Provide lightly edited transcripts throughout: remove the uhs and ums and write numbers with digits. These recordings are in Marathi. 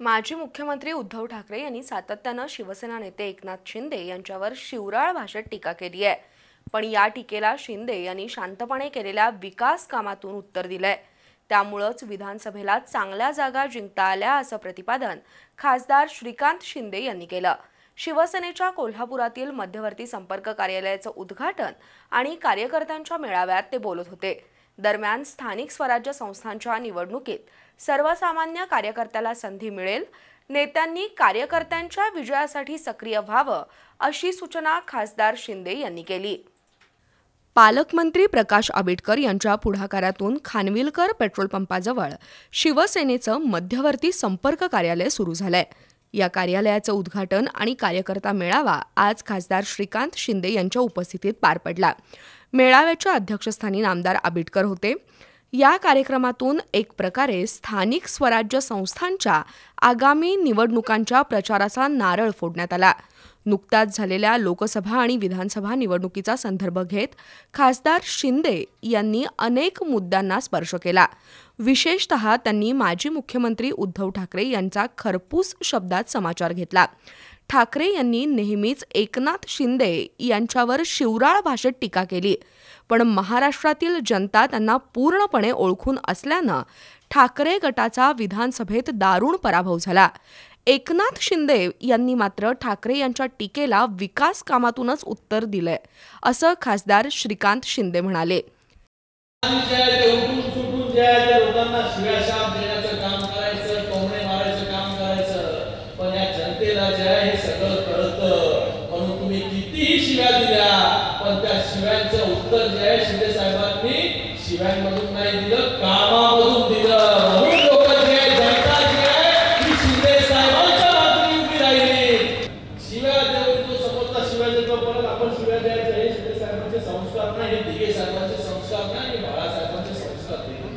माजी मुख्यमंत्री उद्धव ठाकरे यांनी सातत्यानं शिवसेना नेते एकनाथ शिंदे यांच्यावर शिवराळ भाषेत टीका केली आहे। पण या टीकेला शिंदे यांनी शांतपणे केलेल्या विकास कामातून उत्तर दिलंय। त्यामुळेच विधानसभेला चांगल्या जागा जिंकता आल्या असं प्रतिपादन खासदार श्रीकांत शिंदे यांनी केलं। शिवसेनेच्या कोल्हापुरातील मध्यवर्ती संपर्क कार्यालयाचं उद्घाटन आणि कार्यकर्त्यांच्या मेळाव्यात ते बोलत होते। दरम्यान स्थानिक स्वराज्य संस्थांच्या निवडणुकीत सर्वसामान्य कार्यकर्त्याला संधी मिळेल, नेत्यांनी कार्यकर्त्यांच्या विजयासाठी सक्रिय व्हावं अशी सूचना खासदार शिंदे यांनी केली। पालकमंत्री प्रकाश आंबेडकर यांच्या पुढाकारातून खानविलकर पेट्रोल पंपाजवळ शिवसेनेचं मध्यवर्ती संपर्क कार्यालय सुरू झालंय। या कार्यालयाचं उद्घाटन आणि कार्यकर्ता मेळावा आज खासदार श्रीकांत शिंदे यांच्या उपस्थितीत पार पडला। मेळाव्याच्या अध्यक्षस्थानी नामदार आंबेडकर होते। या कार्यक्रमातून एक प्रकारे स्थानिक स्वराज्य संस्थांच्या आगामी निवडणुकांच्या प्रचाराचा नारळ फोडण्यात आला। नुकत्याच झालेल्या लोकसभा आणि विधानसभा निवडणुकीचा संदर्भ घेत खासदार शिंदे यांनी अनेक मुद्द्यांना स्पर्श केला। विशेषतः त्यांनी माजी मुख्यमंत्री उद्धव ठाकरे यांचा खरपूस शब्दात समाचार घेतला। ठाकरे यांनी नेहमीच एकनाथ शिंदे यांच्यावर शिवराळ भाषेत टीका केली, पण महाराष्ट्रातील जनता त्यांना पूर्णपणे ओळखून असल्यानं ठाकरे गटाचा विधानसभेत दारुण पराभव झाला। एकनाथ शिंदे यांनी मात्र ठाकरे यांच्या टीकेला विकास कामातूनच उत्तर दिलंय, असं खासदार श्रीकांत शिंदे म्हणाले। पण त्या शिव्यांचं उत्तर जे आहे शिंदे साहेबांनी शिव्यांमधून नाही दिलं, कामामधून दिलं। म्हणून लोक जे जनता जी आहे ती शिंदे साहेबांच्या बाजूने उभी राहिली। शिव्या देऊन तो समोरचा शिव्या देतो, पण आपण शिव्या द्यायचं हे शिंदे साहेबांचे संस्कार नाही, हे दिघे साहेबांचे संस्कार नाही, हे बाळासाहेबांचे संस्कार नाही।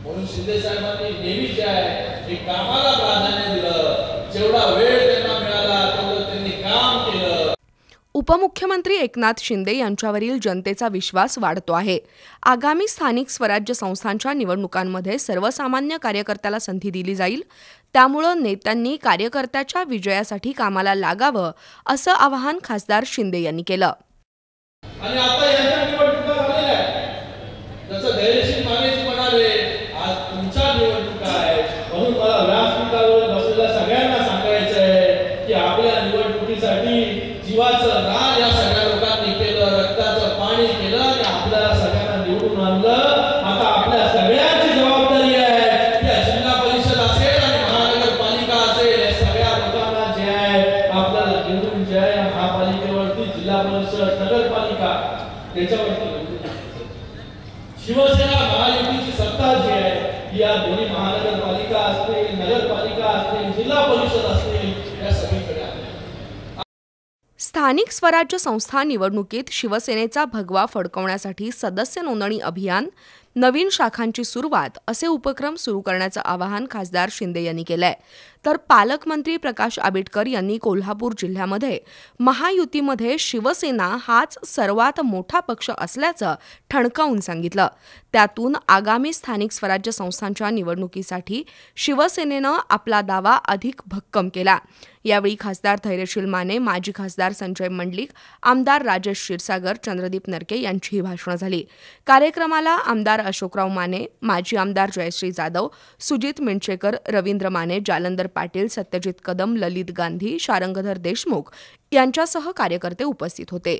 म्हणून शिंदे साहेबांनी नेहमी जे आहे हे कामाला प्राधान्य दिलं। जेवढा वेळ त्यांना मिळाला तेवढं त्यांनी काम केलं। उपमुख्यमंत्री एकनाथ शिंदे यांच्यावरील जनतेचा विश्वास वाढतो आहे। आगामी स्थानिक स्वराज्य संस्थांच्या निवडणुकांमध्ये सर्वसामान्य कार्यकर्त्याला संधी दिली जाईल, त्यामुळे नेत्यांनी कार्यकर्त्याच्या विजयासाठी कामाला लागावं असं आवाहन खासदार शिंदे यांनी केलं। आणि आता यांच्या निवडणुका झालेल्या आहेत, जसं धैर्यशील मानेजी म्हणाले आज तुमच्या निवडणुका आहेत, म्हणून मला व्यासपीठावर बसलेल्या सगळ्यांना सांगायचं आहे की आपल्या निवडणुकीसाठी जीवाचं रान या सगळ्या लोकांनी केलं, रक्ताचं पाणी केलं आणि आपल्याला सगळ्यांना निवडून आणलं। आता आपल्या सगळ्यांची जबाबदारी आहे की जिल्हा परिषद असेल आणि महानगरपालिका असेल, या सगळ्या लोकांना जे आहे आपल्याला निवडून जे आहे महापालिकेवरती जिल्हा परिषद नगरपालिका त्याच्यावरती शिवसेना महायुतीची सत्ता जी आहे या दोन्ही महानगरपालिका असतील, नगरपालिका असतील, जिल्हा परिषद असतील, या सगळीकडे आहे। स्थानिक स्वराज्य संस्था निवडणुकीत शिवसेनेचा भगवा फडकवण्यासाठी सदस्य नोंदणी अभियान, नवीन शाखांची सुरुवात असे उपक्रम सुरू करण्याचं आवाहन खासदार शिंदे यांनी केलंय। तर पालकमंत्री प्रकाश आंबेडकर यांनी कोल्हापूर जिल्ह्यामध्ये महायुतीमध्ये शिवसेना हाच सर्वात मोठा पक्ष असल्याचं ठणकावून सांगितलं। त्यातून आगामी स्थानिक स्वराज्य संस्थांच्या निवडणुकीसाठी शिवसेनेनं आपला दावा अधिक भक्कम केला। यावेळी खासदार धैर्यशील माने, माजी खासदार संजय मंडलिक, आमदार राजेश क्षीरसागर, चंद्रदीप नरके यांचीही भाषणं झाली। कार्यक्रमाला आमदार अशोकराव माने, माजी आमदार जयश्री जाधव, सुजित मिंचेकर, रवींद्र माने, जालंधर पाटील, सत्यजित कदम, ललित गांधी, शारंगधर देशमुख यांच्यासह कार्यकर्ते उपस्थित होते।